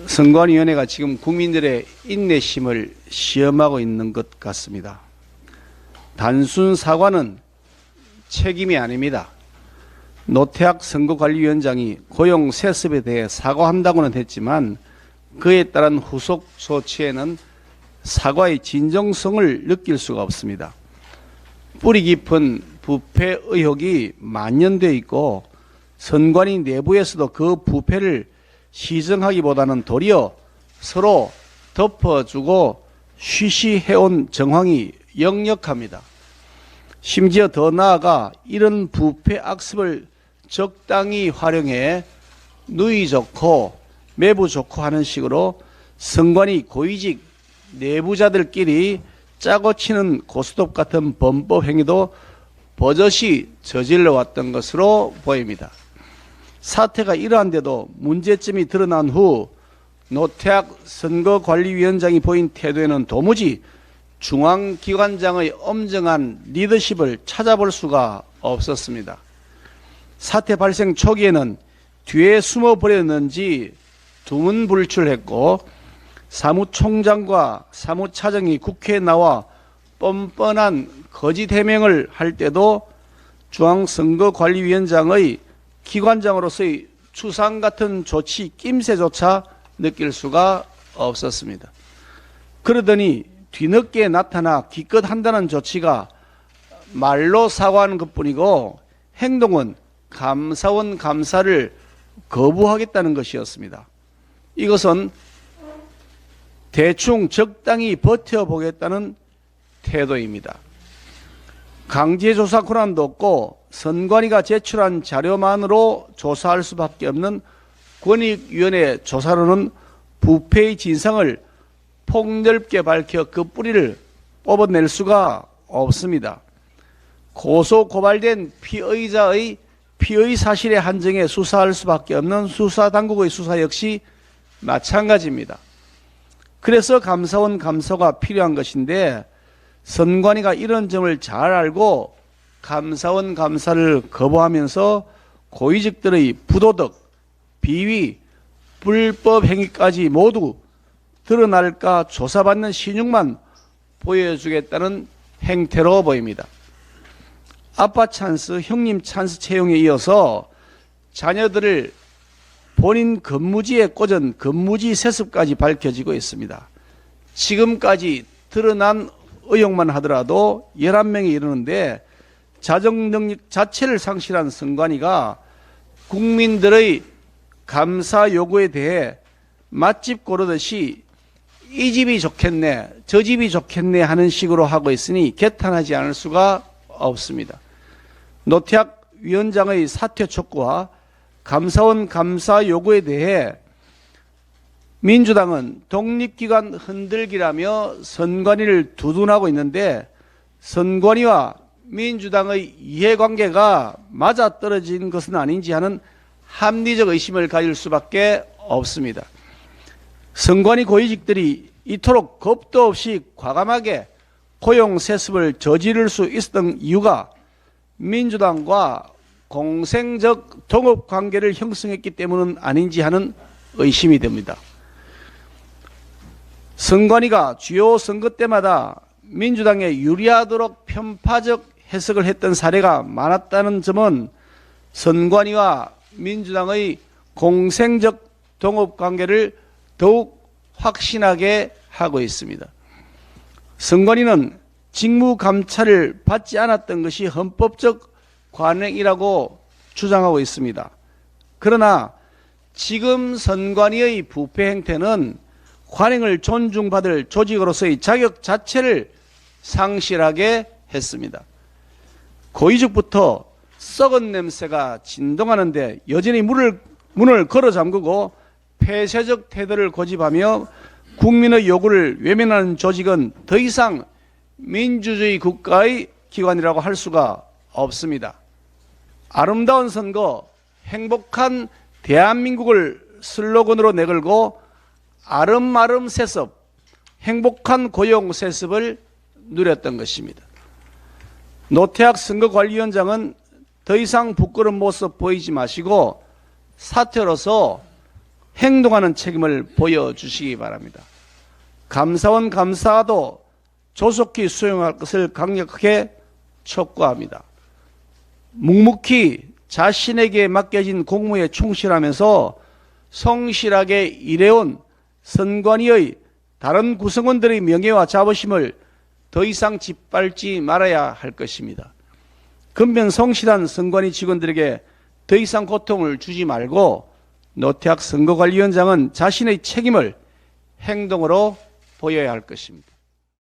선관위원회가 지금 국민들의 인내심을 시험하고 있는 것 같습니다. 단순 사과는 책임이 아닙니다. 노태학 선거관리위원장이 고용 세습에 대해 사과한다고는 했지만 그에 따른 후속 조치에는 사과의 진정성을 느낄 수가 없습니다. 뿌리 깊은 부패 의혹이 만연되어 있고 선관위 내부에서도 그 부패를 시정하기보다는 도리어 서로 덮어주고 쉬쉬해온 정황이 역력합니다. 심지어 더 나아가 이런 부패 악습을 적당히 활용해 누이 좋고 매부 좋고 하는 식으로 선관위 고위직 내부자들끼리 짜고 치는 고스톱 같은 범법 행위도 버젓이 저질러 왔던 것으로 보입니다. 사태가 이러한데도 문제점이 드러난 후 노태학 선거관리위원장이 보인 태도에는 도무지 중앙기관장의 엄정한 리더십을 찾아볼 수가 없었습니다. 사태 발생 초기에는 뒤에 숨어버렸는지 두문불출했고 사무총장과 사무차장이 국회에 나와 뻔뻔한 거짓 해명을 할 때도 중앙선거관리위원장의 기관장으로서의 추상 같은 조치 낌새조차 느낄 수가 없었습니다. 그러더니 뒤늦게 나타나 기껏 한다는 조치가 말로 사과하는 것뿐이고 행동은 감사원 감사를 거부하겠다는 것이었습니다. 이것은 대충 적당히 버텨보겠다는 태도입니다. 강제조사 권한도 없고 선관위가 제출한 자료만으로 조사할 수밖에 없는 권익위원회 조사로는 부패의 진상을 폭넓게 밝혀 그 뿌리를 뽑아낼 수가 없습니다. 고소 고발된 피의자의 피의 사실의 한정에 수사할 수밖에 없는 수사당국의 수사 역시 마찬가지입니다. 그래서 감사원 감사가 필요한 것인데 선관위가 이런 점을 잘 알고 감사원 감사를 거부하면서 고위직들의 부도덕, 비위, 불법 행위까지 모두 드러날까 조사받는 신용만 보여주겠다는 행태로 보입니다. 아빠 찬스, 형님 찬스 채용에 이어서 자녀들을 본인 근무지에 꽂은 근무지 세습까지 밝혀지고 있습니다. 지금까지 드러난 의혹만 하더라도 11명에 이르는데 자정능력 자체를 상실한 선관위가 국민들의 감사 요구에 대해 맛집 고르듯이 이 집이 좋겠네, 저 집이 좋겠네 하는 식으로 하고 있으니 개탄하지 않을 수가 없습니다. 노태학 위원장의 사퇴 촉구와 감사원 감사 요구에 대해 민주당은 독립기관 흔들기라며 선관위를 두둔하고 있는데 선관위와 민주당의 이해관계가 맞아떨어진 것은 아닌지 하는 합리적 의심을 가질 수밖에 없습니다. 선관위 고위직들이 이토록 겁도 없이 과감하게 고용 세습을 저지를 수 있었던 이유가 민주당과 공생적 동업관계를 형성했기 때문은 아닌지 하는 의심이 됩니다. 선관위가 주요 선거 때마다 민주당에 유리하도록 편파적 해석을 했던 사례가 많았다는 점은 선관위와 민주당의 공생적 동업관계를 더욱 확신하게 하고 있습니다. 선관위는 직무감찰을 받지 않았던 것이 헌법적 관행이라고 주장하고 있습니다. 그러나 지금 선관위의 부패 행태는 관행을 존중받을 조직으로서의 자격 자체를 상실하게 했습니다. 고위직부터 썩은 냄새가 진동하는데 여전히 문을 걸어 잠그고 폐쇄적 태도를 고집하며 국민의 요구를 외면하는 조직은 더 이상 민주주의 국가의 기관이라고 할 수가 없습니다. 아름다운 선거, 행복한 대한민국을 슬로건으로 내걸고 아름아름 세습, 행복한 고용 세습을 누렸던 것입니다. 노태학 선거관리위원장은 더 이상 부끄러운 모습 보이지 마시고 사퇴로서 행동하는 책임을 보여주시기 바랍니다. 감사원 감사도 조속히 수용할 것을 강력하게 촉구합니다. 묵묵히 자신에게 맡겨진 공무에 충실하면서 성실하게 일해온 선관위의 다른 구성원들의 명예와 자부심을 더 이상 짓밟지 말아야 할 것입니다. 근면 성실한 선관위 직원들에게 더 이상 고통을 주지 말고 노태학 선거관리위원장은 자신의 책임을 행동으로 보여야 할 것입니다.